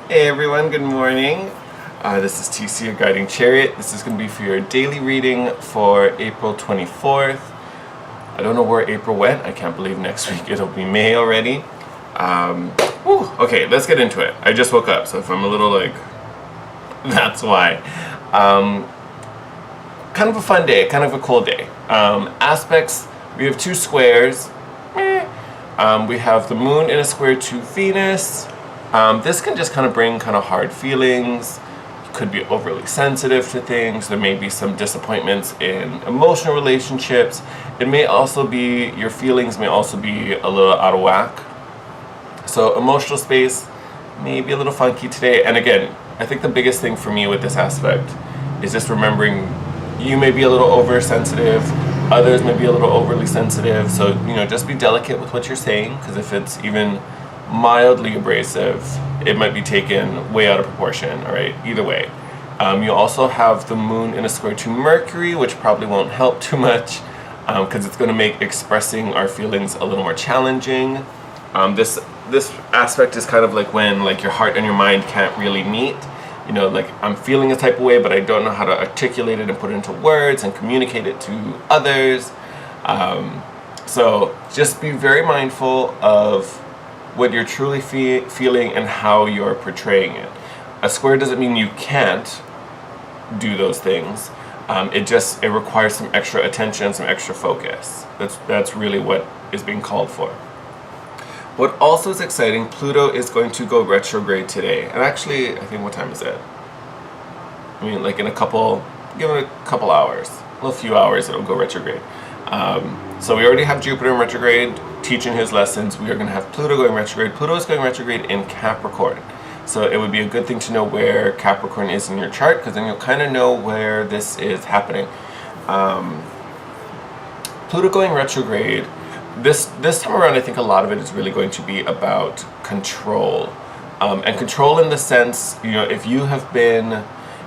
Hey everyone, good morning. This is TC, your guiding chariot. This is going to be for your daily reading for April 24th. I don't know where April went. I can't believe next week it'll be May already. Okay, let's get into it. I just woke up, so if I'm a little that's why. Kind of a fun day, kind of a cool day. Aspects, we have two squares. We have the moon in a square to Venus. This can just kind of bring kind of hard feelings. You could be overly sensitive to things. There may be some disappointments in emotional relationships. It may also be, your feelings may also be a little out of whack. So emotional space may be a little funky today. And again, I think the biggest thing for me with this aspect is just remembering you may be a little oversensitive. Others may be a little overly sensitive. So, just be delicate with what you're saying, because if it's even mildly abrasive, it might be taken way out of proportion. All right, either way. You also have the moon in a square to Mercury, which probably won't help too much because it's going to make expressing our feelings a little more challenging. This aspect is kind of like when your heart and your mind can't really meet. I'm feeling a type of way, but I don't know how to articulate it and put it into words and communicate it to others. So just be very mindful of what you're truly feeling and how you're portraying it. A square doesn't mean you can't do those things. It requires some extra attention, some extra focus. That's really what is being called for. What also is exciting, Pluto is going to go retrograde today. And actually, I think, what time is it? In give it a couple hours, a few hours, it'll go retrograde. So we already have Jupiter in retrograde teaching his lessons. We are going to have Pluto going retrograde. Pluto is going retrograde in Capricorn. So it would be a good thing to know where Capricorn is in your chart, because then you'll kind of know where this is happening. Pluto going retrograde, this time around, I think a lot of it is really going to be about control. And control in the sense, if you have been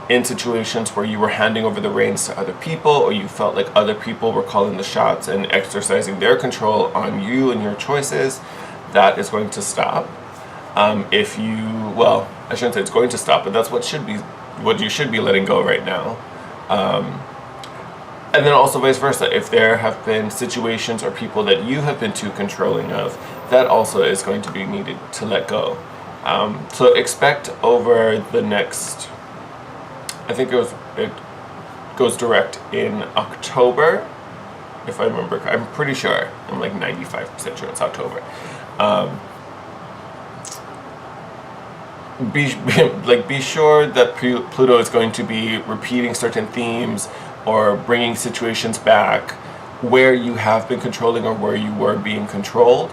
in situations where you were handing over the reins to other people, or you felt like other people were calling the shots and exercising their control on you and your choices, that is going to stop. I shouldn't say it's going to stop, but that's what you should be letting go right now. And then also vice versa, if there have been situations or people that you have been too controlling of, that also is going to be needed to let go. So expect over the next, I think it goes direct in October, if I remember. I'm pretty sure. I'm 95% sure it's October. Be sure that Pluto is going to be repeating certain themes or bringing situations back where you have been controlling or where you were being controlled,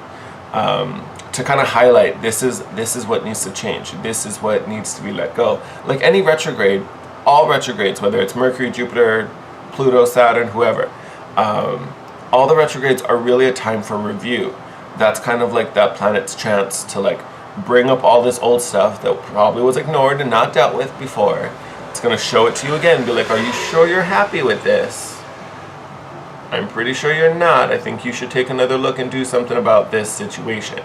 to kind of highlight this is what needs to change. This is what needs to be let go. Like any retrograde, all retrogrades, whether it's Mercury, Jupiter, Pluto, Saturn, whoever, all the retrogrades are really a time for review. That's kind of like that planet's chance to bring up all this old stuff that probably was ignored and not dealt with before. It's going to show it to you again. Be like, are you sure you're happy with this? I'm pretty sure you're not. I think you should take another look and do something about this situation.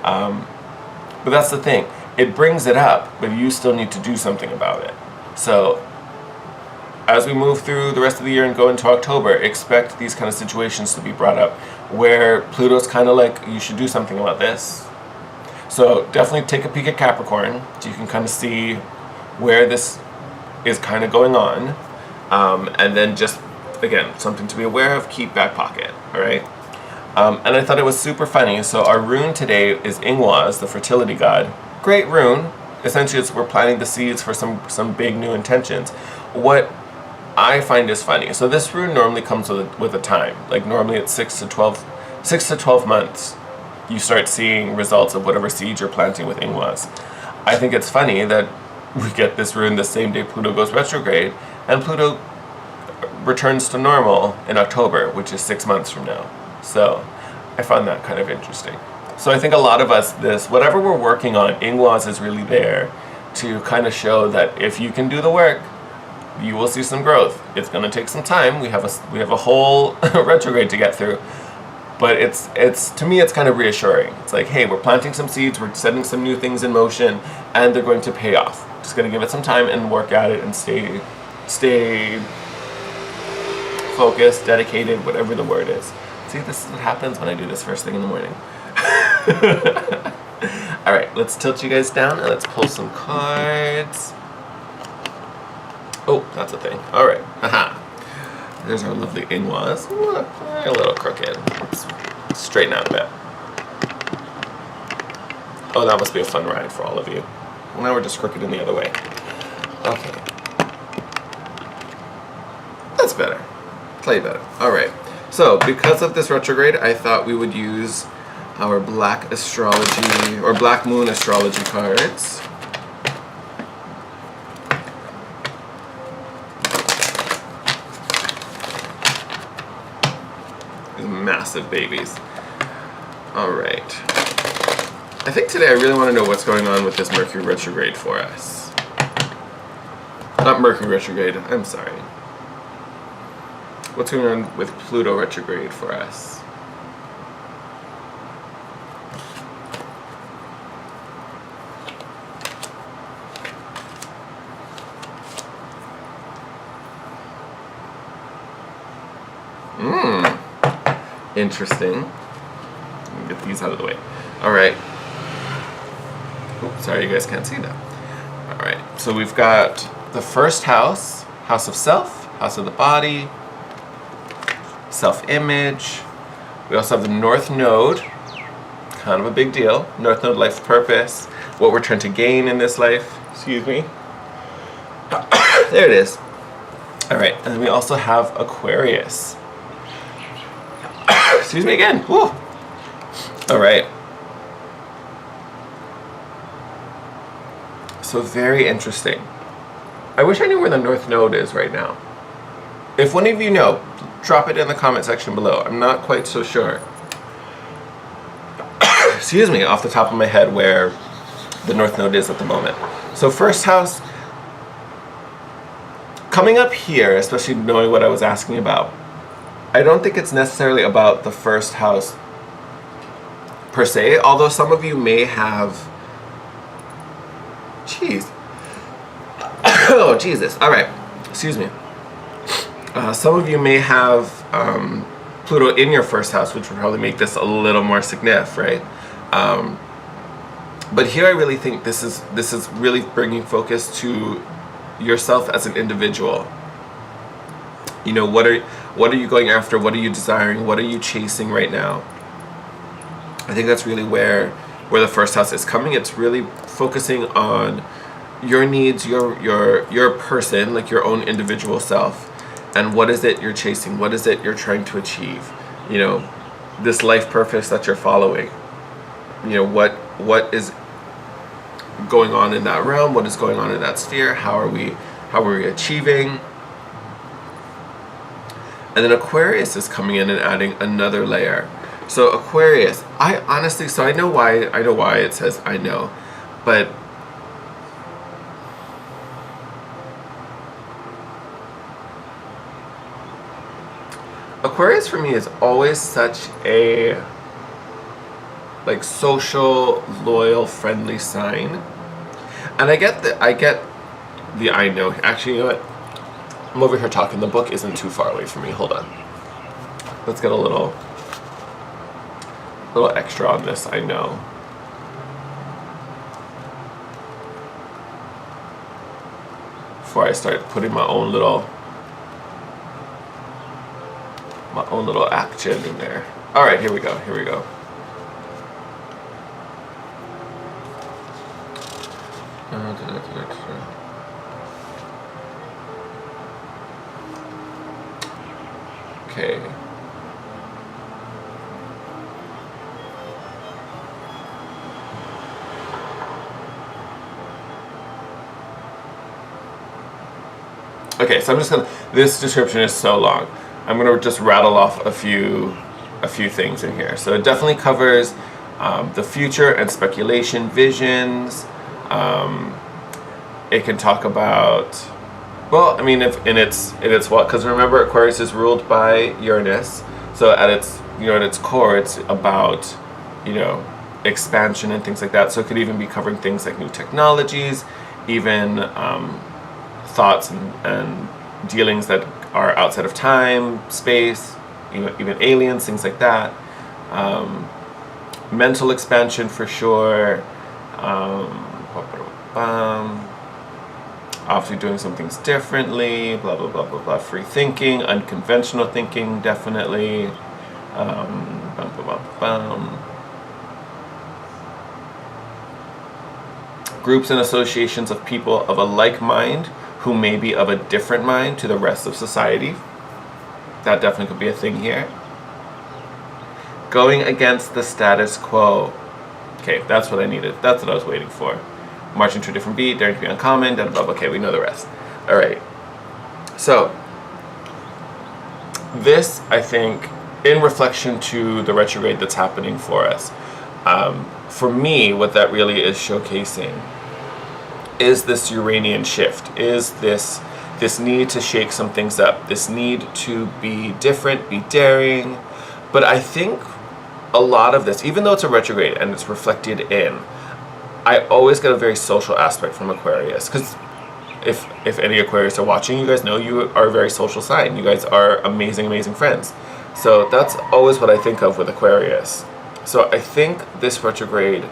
But that's the thing. It brings it up, but you still need to do something about it. So as we move through the rest of the year and go into October, expect these kind of situations to be brought up where Pluto's kind of like, you should do something about this. So definitely take a peek at Capricorn so you can kind of see where this is kind of going on. And then just, again, something to be aware of, keep back pocket, all right? And I thought it was super funny. So our rune today is Ingwaz, the fertility god. Great rune. Essentially, we're planting the seeds for some big new intentions. What I find is funny. So this rune normally comes with a time. Normally it's 6 to 12 months. You start seeing results of whatever seeds you're planting with Ingwaz. I think it's funny that we get this rune the same day Pluto goes retrograde, and Pluto returns to normal in October, which is 6 months from now. So I found that kind of interesting. So I think a lot of us, whatever we're working on, Ingwaz is really there to kind of show that if you can do the work, you will see some growth. It's going to take some time. We have a whole retrograde to get through. But it's to me, it's kind of reassuring. It's like, hey, we're planting some seeds, we're setting some new things in motion, and they're going to pay off. Just going to give it some time and work at it and stay focused, dedicated, whatever the word is. See, this is what happens when I do this first thing in the morning. All right, let's tilt you guys down and let's pull some cards. Oh, that's a thing. All right. Haha. There's our lovely Ingwaz. A little crooked. Let's straighten out a bit. Oh, that must be a fun ride for all of you. Well, now we're just crooked in the other way. Okay. That's better. Play better. All right. So, because of this retrograde, I thought we would use our black astrology or black moon astrology cards. These massive babies. All right. I think today I really want to know what's going on with this Mercury retrograde for us. Not Mercury retrograde, I'm sorry. What's going on with Pluto retrograde for us? Interesting. Let me get these out of the way. All right. Oops, sorry, you guys can't see that. All right. So we've got the first house, house of self, house of the body, self-image. We also have the North Node, kind of a big deal. North Node, life purpose, what we're trying to gain in this life. Excuse me. There it is. All right. And then we also have Aquarius. Excuse me again. Woo. All right. So very interesting. I wish I knew where the North Node is right now. If one of you know, drop it in the comment section below. I'm not quite so sure. Excuse me, off the top of my head where the North Node is at the moment. So first house, coming up here, especially knowing what I was asking about, I don't think it's necessarily about the first house per se, although some of you may have... Jeez. Oh, Jesus. All right. Excuse me. Some of you may have Pluto in your first house, which would probably make this a little more significant, right? But here I really think this is really bringing focus to yourself as an individual. You know, what are you going after? What are you desiring? What are you chasing right now? I think that's really where the first house is coming. It's really focusing on your needs, your person, like your own individual self, and what is it you're chasing? What is it you're trying to achieve? You know, this life purpose that you're following. You know, what is going on in that realm? What is going on in that sphere? How are we achieving? And then Aquarius is coming in and adding another layer. So Aquarius, I honestly, so I know why it says I know, but Aquarius for me is always such a like social, loyal, friendly sign. And I get the I know. Actually, you know what? I'm over here talking. The book isn't too far away from me. Hold on. Let's get a little extra on this. I know. Before I start putting my own little action in there. All right, here we go. Here we go. Okay. Okay, so I'm just gonna, this description is so long. I'm gonna just rattle off a few things in here. So it definitely covers the future and speculation, visions. It can talk about, well, I mean, if in its what? Because remember, Aquarius is ruled by Uranus. So at its at its core, it's about, expansion and things like that. So it could even be covering things like new technologies, even thoughts and dealings that are outside of time, space, even aliens, things like that. Mental expansion for sure. Obviously doing some things differently, blah, blah, blah, blah, blah. Free thinking, unconventional thinking, definitely. Groups and associations of people of a like mind who may be of a different mind to the rest of society. That definitely could be a thing here. Going against the status quo. Okay, that's what I needed. That's what I was waiting for. Marching to a different beat, daring to be uncommon, blah, blah, blah. Okay, we know the rest. All right. So, this, I think, in reflection to the retrograde that's happening for us, for me, what that really is showcasing is this Uranian shift, is this need to shake some things up, this need to be different, be daring. But I think a lot of this, even though it's a retrograde and it's reflected in, I always get a very social aspect from Aquarius, because if any Aquarius are watching, you guys know you are a very social sign. You guys are amazing, amazing friends. So that's always what I think of with Aquarius. So I think this retrograde,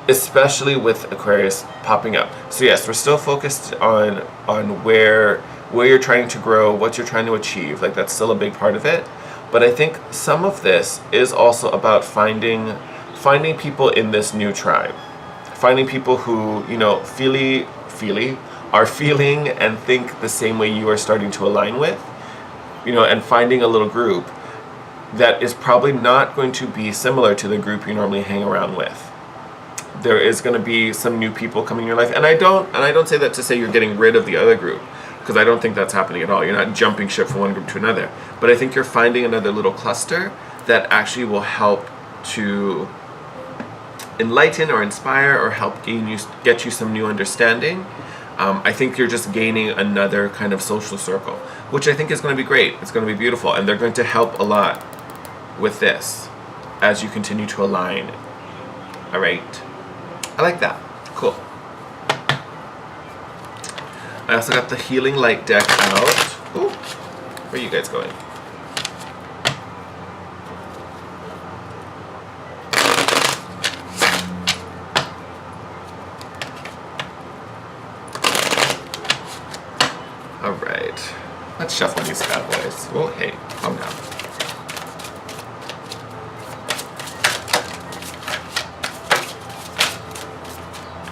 especially with Aquarius popping up. So yes, we're still focused on where you're trying to grow, what you're trying to achieve. Like, that's still a big part of it. But I think some of this is also about finding people in this new tribe. Finding people who, are feeling and think the same way you are starting to align with, and finding a little group that is probably not going to be similar to the group you normally hang around with. There is going to be some new people coming in your life, and I don't say that to say you're getting rid of the other group, because I don't think that's happening at all. You're not jumping ship from one group to another, but I think you're finding another little cluster that actually will help to enlighten or inspire or help get you some new understanding. I think you're just gaining another kind of social circle, which I think is going to be great. It's going to be beautiful, and they're going to help a lot with this as you continue to align. All right, I like that. Cool. I also got the Healing Light deck out. Ooh, where are you guys going? Alright, let's shuffle these bad boys. Oh, hey, calm down.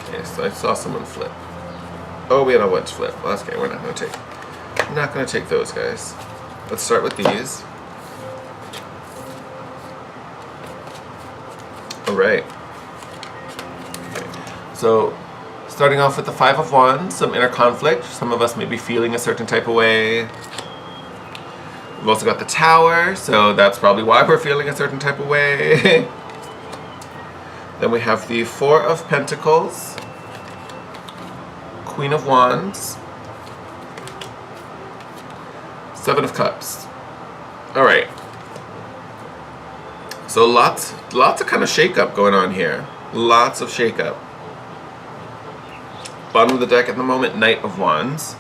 Okay, so I saw someone flip. Oh, we had a wedge flip. Well, that's okay, we're not gonna take those guys. Let's start with these. Alright. Okay. So, starting off with the Five of Wands, some inner conflict. Some of us may be feeling a certain type of way. We've also got the Tower, so that's probably why we're feeling a certain type of way. Then we have the Four of Pentacles, Queen of Wands, Seven of Cups. All right. So lots of kind of shake-up going on here. Lots of shake-up. Bottom of the deck at the moment, Knight of Wands.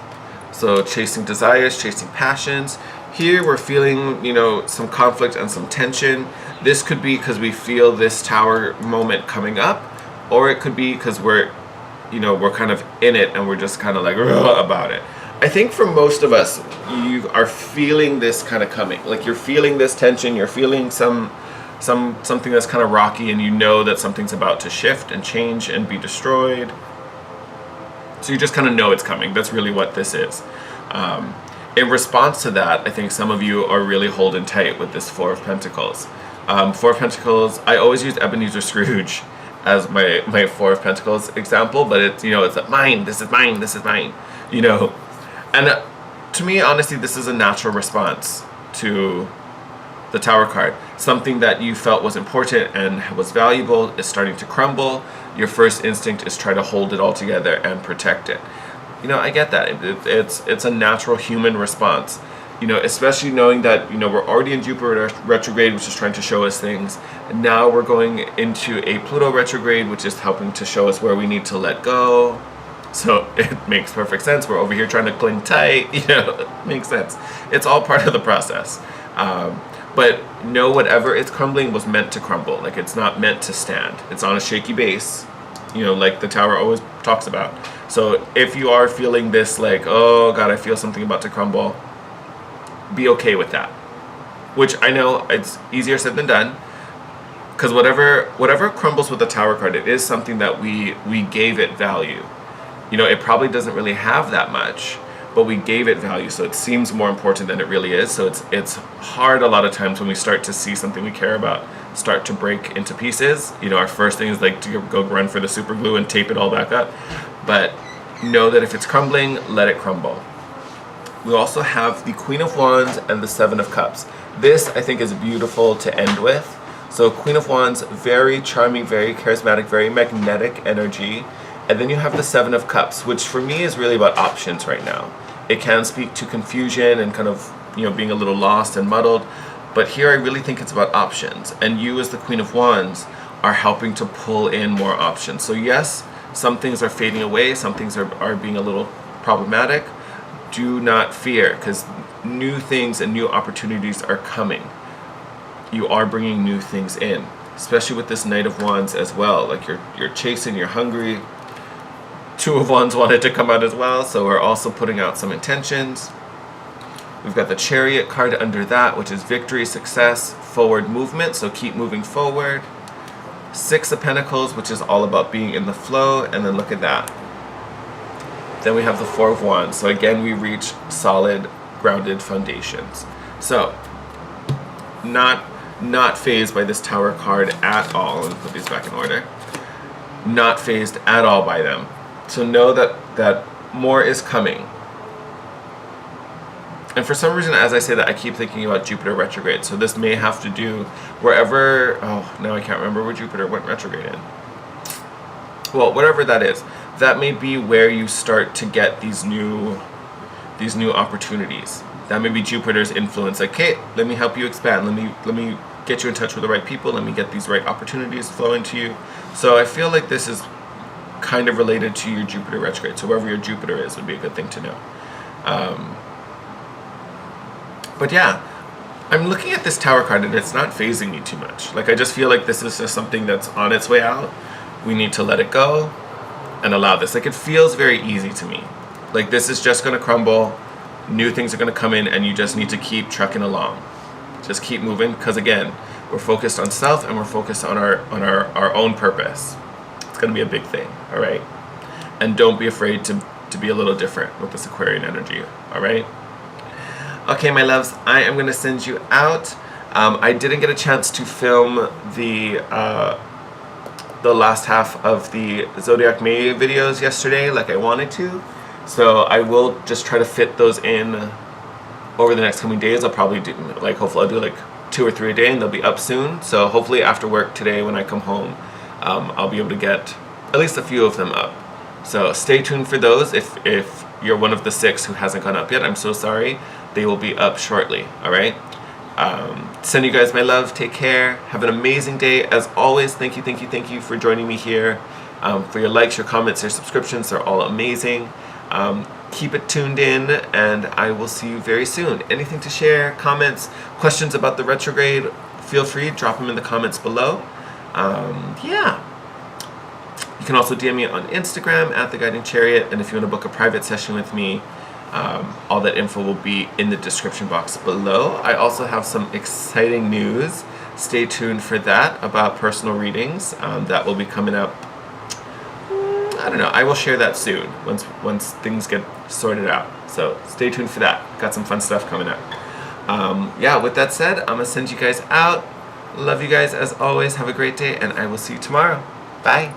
So chasing desires, chasing passions. Here we're feeling, some conflict and some tension. This could be because we feel this Tower moment coming up, or it could be because we're kind of in it and we're just kind of like about it. I think for most of us, you are feeling this kind of coming. Like, you're feeling this tension, you're feeling something that's kind of rocky, and you know that something's about to shift and change and be destroyed. So you just kind of know it's coming. That's really what this is. In response to that, I think some of you are really holding tight with this Four of Pentacles. Four of Pentacles, I always use Ebenezer Scrooge as my Four of Pentacles example, but it's, it's like, mine, this is mine, this is mine, And to me, honestly, this is a natural response to the Tower card. Something that you felt was important and was valuable is starting to crumble. Your first instinct is try to hold it all together and protect it. I get that. It's a natural human response. Especially knowing that, we're already in Jupiter retrograde, which is trying to show us things. And now we're going into a Pluto retrograde, which is helping to show us where we need to let go. So it makes perfect sense. We're over here trying to cling tight, it makes sense. It's all part of the process. But whatever is crumbling was meant to crumble. Like, it's not meant to stand. It's on a shaky base, like the tower always talks about. So if you are feeling this, like, oh God, I feel something about to crumble, be okay with that. Which I know it's easier said than done, because whatever crumbles with the tower card, it is something that we gave it value. It probably doesn't really have that much, but we gave it value, so it seems more important than it really is. So it's hard a lot of times when we start to see something we care about start to break into pieces. Our first thing is like to go run for the super glue and tape it all back up. But know that if it's crumbling, let it crumble. We also have the Queen of Wands and the Seven of Cups. This, I think, is beautiful to end with. So Queen of Wands, very charming, very charismatic, very magnetic energy. And then you have the Seven of Cups, which for me is really about options right now. It can speak to confusion and kind of, being a little lost and muddled. But here I really think it's about options. And you, as the Queen of Wands, are helping to pull in more options. So yes, some things are fading away, some things are being a little problematic. Do not fear, because new things and new opportunities are coming. You are bringing new things in, especially with this Knight of Wands as well. Like, you're chasing, you're hungry. Two of Wands wanted to come out as well, so we're also putting out some intentions. We've got the Chariot card under that, which is victory, success, forward movement, so keep moving forward. Six of Pentacles, which is all about being in the flow, and then look at that. Then we have the Four of Wands. So again, we reach solid, grounded foundations. So, not fazed by this Tower card at all. Let me put these back in order. Not fazed at all by them. So know that more is coming. And for some reason, as I say that, I keep thinking about Jupiter retrograde. So this may have to do wherever, now I can't remember where Jupiter went retrograde in. Well, whatever that is, that may be where you start to get these new opportunities. That may be Jupiter's influence. Like, hey, let me help you expand. Let me get you in touch with the right people. Let me get these right opportunities flowing to you. So I feel like this is kind of related to your Jupiter retrograde. So wherever your Jupiter is would be a good thing to know. But yeah, I'm looking at this Tower card and it's not phasing me too much. Like, I just feel like this is just something that's on its way out. We need to let it go and allow this. Like, it feels very easy to me. Like, this is just going to crumble. New things are going to come in, and you just need to keep trucking along. Just keep moving, because again, we're focused on self and we're focused on our own purpose. It's going to be a big thing, all right? And don't be afraid to be a little different with this Aquarian energy, all right? Okay, my loves, I am going to send you out. I didn't get a chance to film the last half of the Zodiac May videos yesterday like I wanted to. So I will just try to fit those in over the next coming days. I'll probably do, hopefully I'll do like 2 or 3 a day, and they'll be up soon. So hopefully after work today when I come home, I'll be able to get at least a few of them up. So stay tuned for those. If you're one of the 6 who hasn't gone up yet, I'm so sorry. They will be up shortly, all right? Send you guys my love. Take care. Have an amazing day. As always, thank you for joining me here. For your likes, your comments, your subscriptions, they're all amazing. Keep it tuned in, and I will see you very soon. Anything to share, comments, questions about the retrograde, feel free, drop them in the comments below. Yeah. You can also DM me on Instagram at The Guiding Chariot, and if you want to book a private session with me, all that info will be in the description box below. I also have some exciting news. Stay tuned for that about personal readings. That will be coming up. I don't know. I will share that soon once things get sorted out. So stay tuned for that. Got some fun stuff coming up. Yeah, with that said, I'm going to send you guys out. Love you guys as always. Have a great day, and I will see you tomorrow. Bye.